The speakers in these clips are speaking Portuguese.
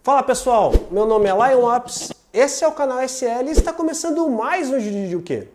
Fala pessoal, meu nome é Lion Lopes, esse é o canal SL e está começando mais um vídeo de o quê?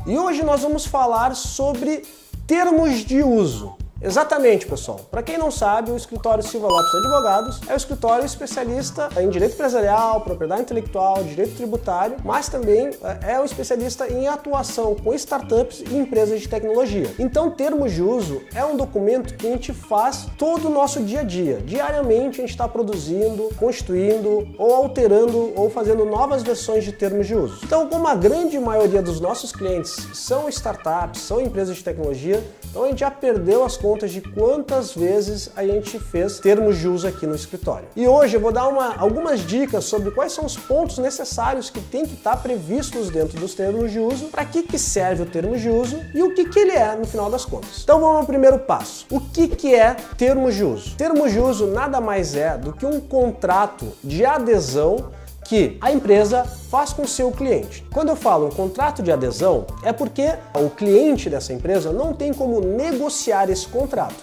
E hoje nós vamos falar sobre termos de uso. Exatamente, pessoal. Para quem não sabe, o escritório Silva Lopes Advogados é o escritório especialista em direito empresarial, propriedade intelectual, direito tributário, mas também é o especialista em atuação com startups e empresas de tecnologia. Então, termos de uso é um documento que a gente faz todo o nosso dia a dia. Diariamente a gente está produzindo, constituindo ou alterando ou fazendo novas versões de termos de uso. Então, como a grande maioria dos nossos clientes são startups, são empresas de tecnologia, então a gente já perdeu as contas de quantas vezes a gente fez termos de uso aqui no escritório. E hoje eu vou dar algumas dicas sobre quais são os pontos necessários que tem que estar previstos dentro dos termos de uso, para que serve o termo de uso e o que ele é no final das contas. Então vamos ao primeiro passo. O que é termos de uso? Termos de uso nada mais é do que um contrato de adesão que a empresa faz com o seu cliente. Quando eu falo um contrato de adesão, é porque o cliente dessa empresa não tem como negociar esse contrato.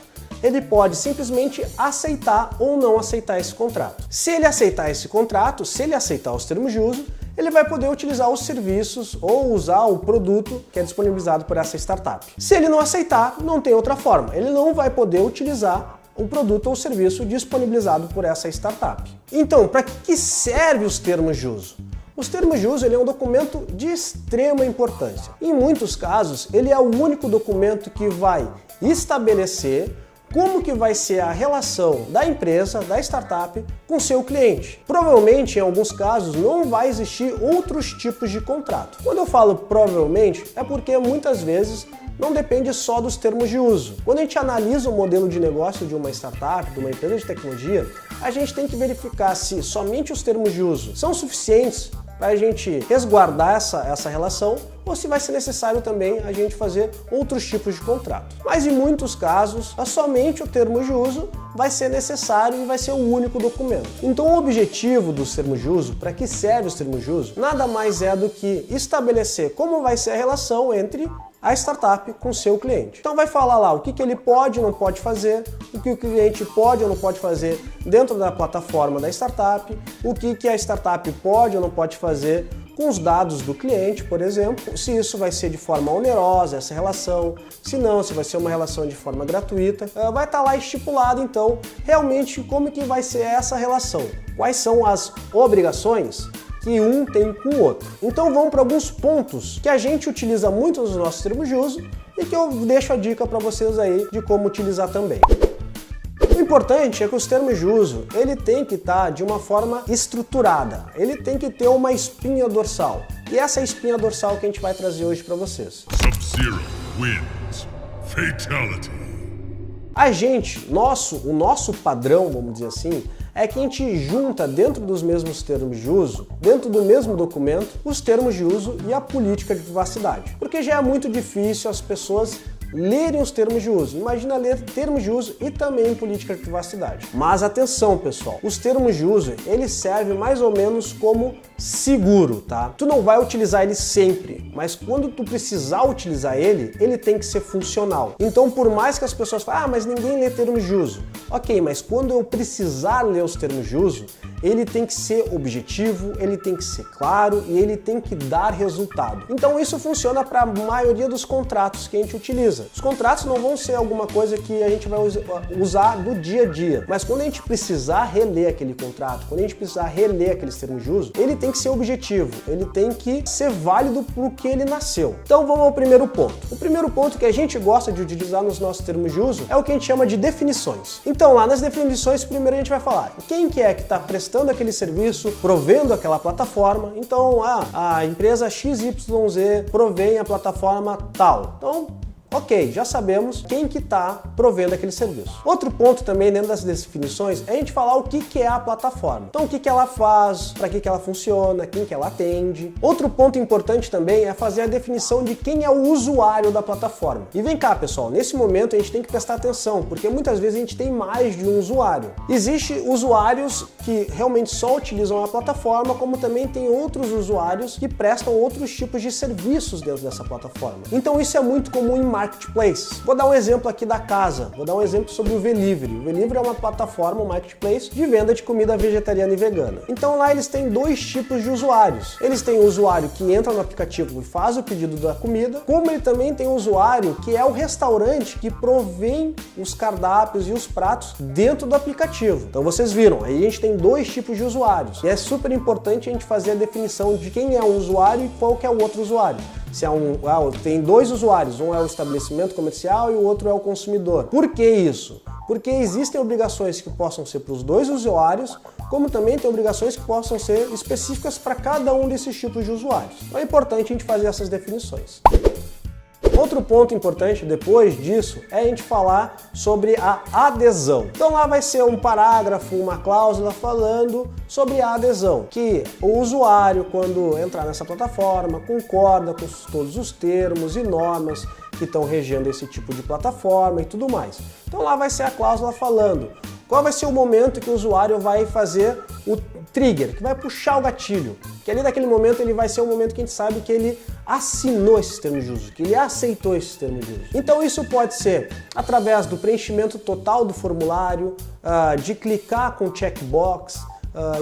Ele pode simplesmente aceitar ou não aceitar esse contrato. Se ele aceitar esse contrato, se ele aceitar os termos de uso, ele vai poder utilizar os serviços ou usar o produto que é disponibilizado por essa startup. Se ele não aceitar, não tem outra forma. Ele não vai poder utilizar o produto ou serviço disponibilizado por essa startup. Então, para que servem os termos de uso? Os termos de uso ele é um documento de extrema importância. Em muitos casos, ele é o único documento que vai estabelecer como que vai ser a relação da empresa, da startup, com seu cliente. Provavelmente, em alguns casos, não vai existir outros tipos de contrato. Quando eu falo provavelmente, é porque muitas vezes não depende só dos termos de uso. Quando a gente analisa o modelo de negócio de uma startup, de uma empresa de tecnologia, a gente tem que verificar se somente os termos de uso são suficientes para a gente resguardar essa relação ou se vai ser necessário também a gente fazer outros tipos de contrato. Mas em muitos casos, somente o termo de uso vai ser necessário e vai ser o único documento. Então o objetivo dos termos de uso, para que serve os termos de uso, nada mais é do que estabelecer como vai ser a relação entre a startup com seu cliente. Então vai falar lá o que ele pode ou não pode fazer, o que o cliente pode ou não pode fazer dentro da plataforma da startup, o que a startup pode ou não pode fazer com os dados do cliente, por exemplo, se isso vai ser de forma onerosa, essa relação, se não, se vai ser uma relação de forma gratuita, vai estar lá estipulado então realmente como que vai ser essa relação, quais são as obrigações que um tem com o outro. Então vamos para alguns pontos que a gente utiliza muito nos nossos termos de uso e que eu deixo a dica para vocês aí de como utilizar também. O importante é que os termos de uso, ele tem que estar de uma forma estruturada, ele tem que ter uma espinha dorsal. E essa é a espinha dorsal que a gente vai trazer hoje para vocês. Sub-Zero wins. Fatality. O nosso padrão, vamos dizer assim, é que a gente junta dentro dos mesmos termos de uso, dentro do mesmo documento, os termos de uso e a política de privacidade. Porque já é muito difícil as pessoas lerem os termos de uso. Imagina ler termos de uso e também política de privacidade. Mas atenção, pessoal, os termos de uso, eles servem mais ou menos como seguro, tá? Tu não vai utilizar ele sempre, mas quando tu precisar utilizar ele, ele tem que ser funcional. Então, por mais que as pessoas falem, mas ninguém lê termos de uso. Ok, mas quando eu precisar ler os termos de uso, ele tem que ser objetivo, ele tem que ser claro e ele tem que dar resultado. Então isso funciona para a maioria dos contratos que a gente utiliza. Os contratos não vão ser alguma coisa que a gente vai usar do dia a dia, mas quando a gente precisar reler aquele contrato, quando a gente precisar reler aqueles termos de uso, ele tem que ser objetivo, ele tem que ser válido para o que ele nasceu. Então vamos ao primeiro ponto. O primeiro ponto que a gente gosta de utilizar nos nossos termos de uso é o que a gente chama de definições. Então lá nas definições, primeiro a gente vai falar quem que é que está prestando aquele serviço, provendo aquela plataforma. Então, a empresa XYZ provém a plataforma tal. Então, Ok, já sabemos quem que está provendo aquele serviço. Outro ponto também dentro das definições é a gente falar o que é a plataforma. Então o que ela faz, para que ela funciona, quem que ela atende. Outro ponto importante também é fazer a definição de quem é o usuário da plataforma. E vem cá, pessoal, nesse momento a gente tem que prestar atenção, porque muitas vezes a gente tem mais de um usuário. Existem usuários que realmente só utilizam a plataforma, como também tem outros usuários que prestam outros tipos de serviços dentro dessa plataforma. Então isso é muito comum em marketplace. Vou dar um exemplo aqui da casa, vou dar um exemplo sobre o Velivre. O Velivre é uma plataforma, um marketplace de venda de comida vegetariana e vegana. Então lá eles têm dois tipos de usuários. Eles têm o usuário que entra no aplicativo e faz o pedido da comida, como ele também tem o usuário que é o restaurante que provém os cardápios e os pratos dentro do aplicativo. Então vocês viram, aí a gente tem dois tipos de usuários. E é super importante a gente fazer a definição de quem é um usuário e qual que é o outro usuário. Se tem dois usuários, um é o estabelecimento comercial e o outro é o consumidor. Por que isso? Porque existem obrigações que possam ser para os dois usuários, como também tem obrigações que possam ser específicas para cada um desses tipos de usuários. Então é importante a gente fazer essas definições. Outro ponto importante depois disso é a gente falar sobre a adesão. Então lá vai ser um parágrafo, uma cláusula falando sobre a adesão, que o usuário, quando entrar nessa plataforma, concorda com todos os termos e normas que estão regendo esse tipo de plataforma e tudo mais. Então lá vai ser a cláusula falando qual vai ser o momento que o usuário vai fazer o trigger, que vai puxar o gatilho, que ali naquele momento ele vai ser o momento que a gente sabe que ele assinou esses termos de uso, que ele aceitou esses termos de uso. Então isso pode ser através do preenchimento total do formulário, de clicar com checkbox.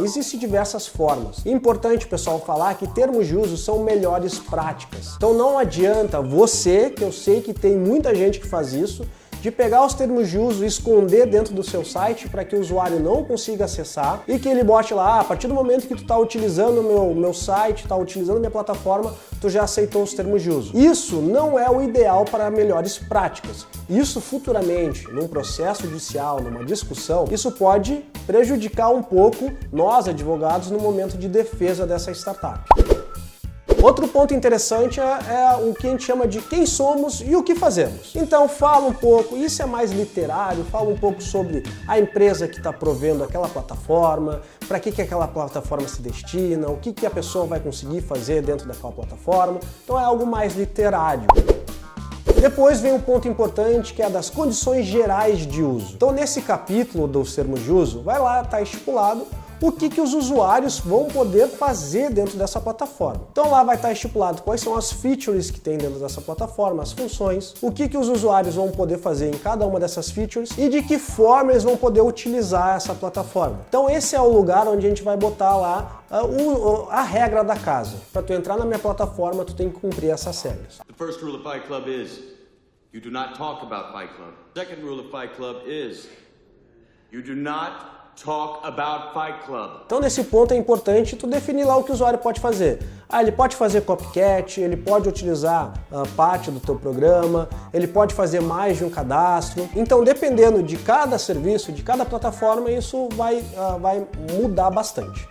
Existem diversas formas. Importante, pessoal, falar que termos de uso são melhores práticas. Então não adianta você, que eu sei que tem muita gente que faz isso, de pegar os termos de uso e esconder dentro do seu site para que o usuário não consiga acessar e que ele bote lá, a partir do momento que tu está utilizando o meu site, está utilizando a minha plataforma, tu já aceitou os termos de uso. Isso não é o ideal para melhores práticas. Isso futuramente, num processo judicial, numa discussão, isso pode prejudicar um pouco nós, advogados, no momento de defesa dessa startup. Outro ponto interessante é o que a gente chama de quem somos e o que fazemos. Então fala um pouco, isso é mais literário, fala um pouco sobre a empresa que está provendo aquela plataforma, para que aquela plataforma se destina, o que a pessoa vai conseguir fazer dentro daquela plataforma. Então é algo mais literário. Depois vem um ponto importante que é das condições gerais de uso. Então nesse capítulo dos termos de uso, vai lá, está estipulado o que os usuários vão poder fazer dentro dessa plataforma. Então lá vai estar estipulado quais são as features que tem dentro dessa plataforma, as funções, o que os usuários vão poder fazer em cada uma dessas features e de que forma eles vão poder utilizar essa plataforma. Então esse é o lugar onde a gente vai botar lá a regra da casa. Para tu entrar na minha plataforma, tu tem que cumprir essas regras. The first rule of Fight Club is you do not talk about Fight Club. The second rule of Fight Club is you do not talk about Fight Club. Então nesse ponto é importante tu definir lá o que o usuário pode fazer. Ele pode fazer copycat, ele pode utilizar parte do teu programa, ele pode fazer mais de um cadastro. Então dependendo de cada serviço, de cada plataforma, isso vai mudar bastante.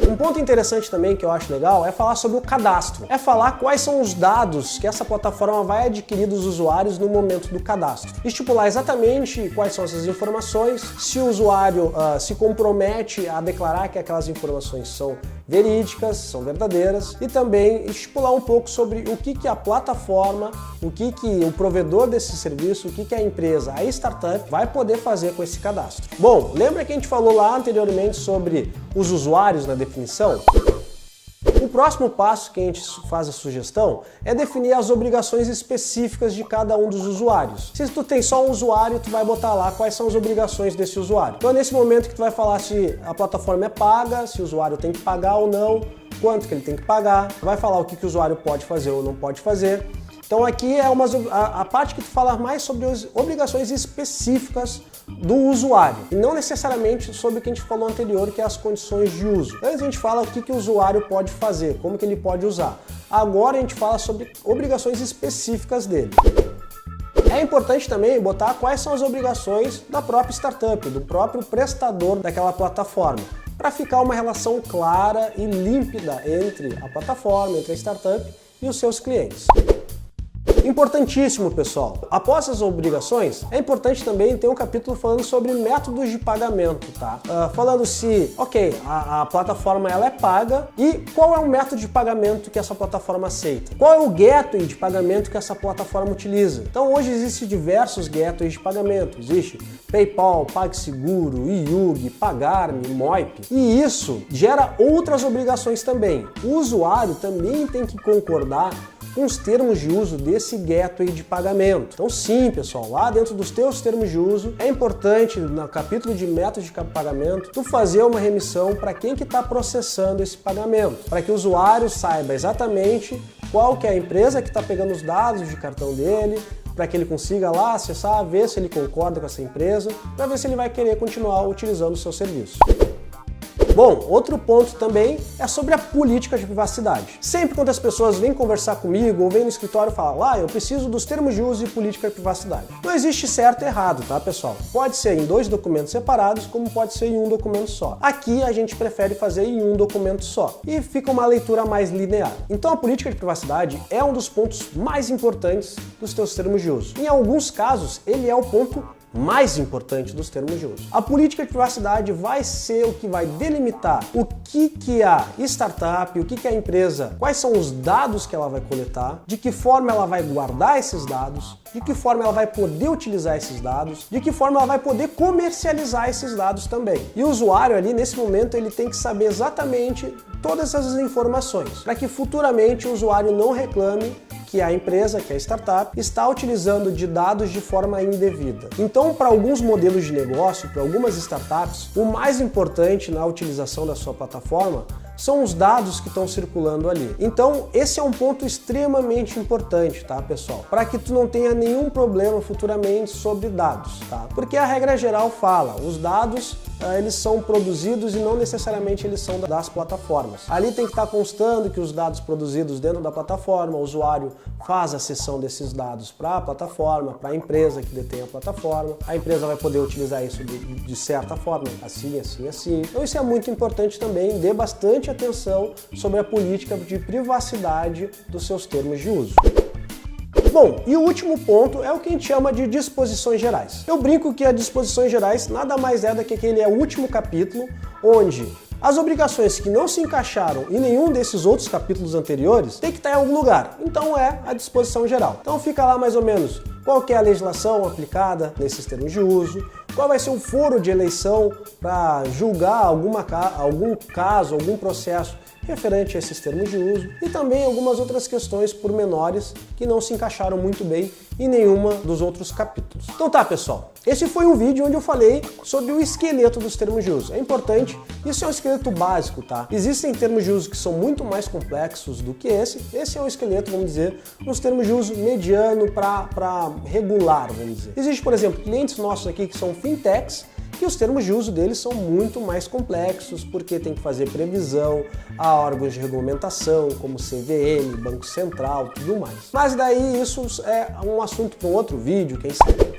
Um ponto interessante também que eu acho legal é falar sobre o cadastro. É falar quais são os dados que essa plataforma vai adquirir dos usuários no momento do cadastro. Estipular exatamente quais são essas informações, se o usuário se compromete a declarar que aquelas informações são verídicas, são verdadeiras, e também estipular um pouco sobre o que a plataforma, o que o provedor desse serviço, o que a empresa, a startup vai poder fazer com esse cadastro. Bom, lembra que a gente falou lá anteriormente sobre os usuários na definição? O próximo passo que a gente faz a sugestão é definir as obrigações específicas de cada um dos usuários. Se tu tem só um usuário, tu vai botar lá quais são as obrigações desse usuário. Então é nesse momento que tu vai falar se a plataforma é paga, se o usuário tem que pagar ou não, quanto que ele tem que pagar, vai falar o que o usuário pode fazer ou não pode fazer. Então aqui é a parte que tu fala mais sobre as obrigações específicas do usuário e não necessariamente sobre o que a gente falou anterior, que é as condições de uso. Antes a gente fala o que o usuário pode fazer, como que ele pode usar. Agora a gente fala sobre obrigações específicas dele. É importante também botar quais são as obrigações da própria startup, do próprio prestador daquela plataforma, para ficar uma relação clara e límpida entre a plataforma, entre a startup e os seus clientes. importantíssimo, pessoal. Após as obrigações, é importante também ter um capítulo falando sobre métodos de pagamento, tá? Falando se, ok, a plataforma ela é paga e qual é o método de pagamento que essa plataforma aceita? Qual é o gateway de pagamento que essa plataforma utiliza? Então hoje existem diversos gateways de pagamento. Existe PayPal, PagSeguro, iUG, Pagar.me, Moip. E isso gera outras obrigações também. O usuário também tem que concordar com os termos de uso desse gateway de pagamento. Então sim, pessoal, lá dentro dos teus termos de uso, é importante, no capítulo de métodos de pagamento, tu fazer uma remissão para quem que está processando esse pagamento, para que o usuário saiba exatamente qual que é a empresa que está pegando os dados de cartão dele, para que ele consiga lá acessar, ver se ele concorda com essa empresa, para ver se ele vai querer continuar utilizando o seu serviço. Bom, outro ponto também é sobre a política de privacidade. Sempre quando as pessoas vêm conversar comigo ou vêm no escritório e falam, eu preciso dos termos de uso e política de privacidade. Não existe certo e errado, tá, pessoal? Pode ser em 2 documentos separados, como pode ser em um documento só. Aqui a gente prefere fazer em um documento só e fica uma leitura mais linear. Então a política de privacidade é um dos pontos mais importantes dos teus termos de uso. Em alguns casos, ele é o ponto mais importante dos termos de uso. A política de privacidade vai ser o que vai delimitar o que a startup, o que a empresa, quais são os dados que ela vai coletar, de que forma ela vai guardar esses dados, de que forma ela vai poder utilizar esses dados, de que forma ela vai poder comercializar esses dados também. E o usuário ali, nesse momento, ele tem que saber exatamente todas essas informações, para que futuramente o usuário não reclame que a empresa, que a startup, está utilizando de dados de forma indevida. Então, para alguns modelos de negócio, para algumas startups, o mais importante na utilização da sua plataforma são os dados que estão circulando ali. Então, esse é um ponto extremamente importante, tá, pessoal? Para que tu não tenha nenhum problema futuramente sobre dados, tá? Porque a regra geral fala, os dados eles são produzidos e não necessariamente eles são das plataformas. Ali tem que estar constando que os dados produzidos dentro da plataforma, o usuário faz a cessão desses dados para a plataforma, para a empresa que detém a plataforma. A empresa vai poder utilizar isso de certa forma, assim. Então isso é muito importante também, dê bastante atenção sobre a política de privacidade dos seus termos de uso. Bom, e o último ponto é o que a gente chama de disposições gerais. Eu brinco que as disposições gerais nada mais é do que aquele último capítulo onde as obrigações que não se encaixaram em nenhum desses outros capítulos anteriores tem que estar em algum lugar. Então é a disposição geral. Então fica lá mais ou menos qual que é a legislação aplicada nesses termos de uso, qual vai ser o foro de eleição para julgar algum caso, algum processo referente a esses termos de uso e também algumas outras questões pormenores que não se encaixaram muito bem em nenhuma dos outros capítulos. Então tá, pessoal, esse foi um vídeo onde eu falei sobre o esqueleto dos termos de uso. É importante, isso é um esqueleto básico, tá? Existem termos de uso que são muito mais complexos do que esse. Esse é um esqueleto, vamos dizer, uns termos de uso mediano para regular, vamos dizer. Existe, por exemplo, clientes nossos aqui que são fintechs, que os termos de uso deles são muito mais complexos, porque tem que fazer previsão a órgãos de regulamentação, como CVM, Banco Central, tudo mais. Mas daí isso é um assunto para um outro vídeo, quem sabe.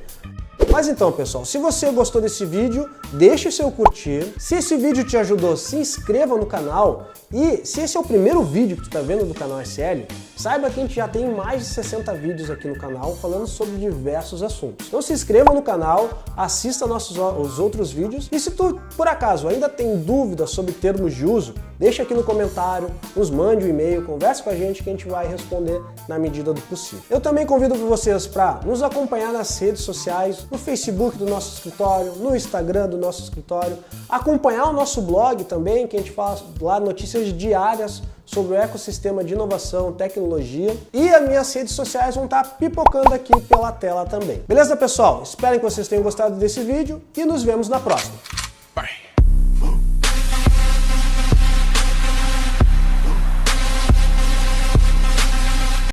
Mas então, pessoal, se você gostou desse vídeo, deixe o seu curtir. Se esse vídeo te ajudou, se inscreva no canal. E se esse é o primeiro vídeo que tu está vendo do canal SL, saiba que a gente já tem mais de 60 vídeos aqui no canal falando sobre diversos assuntos. Então se inscreva no canal, assista os outros vídeos. E se tu, por acaso, ainda tem dúvidas sobre termos de uso, deixa aqui no comentário, nos mande um e-mail, converse com a gente que a gente vai responder na medida do possível. Eu também convido vocês para nos acompanhar nas redes sociais, no Facebook do nosso escritório, no Instagram do nosso escritório, acompanhar o nosso blog também, que a gente fala lá notícias diárias sobre o ecossistema de inovação, tecnologia, e as minhas redes sociais vão estar pipocando aqui pela tela também. Beleza, pessoal? Espero que vocês tenham gostado desse vídeo e nos vemos na próxima.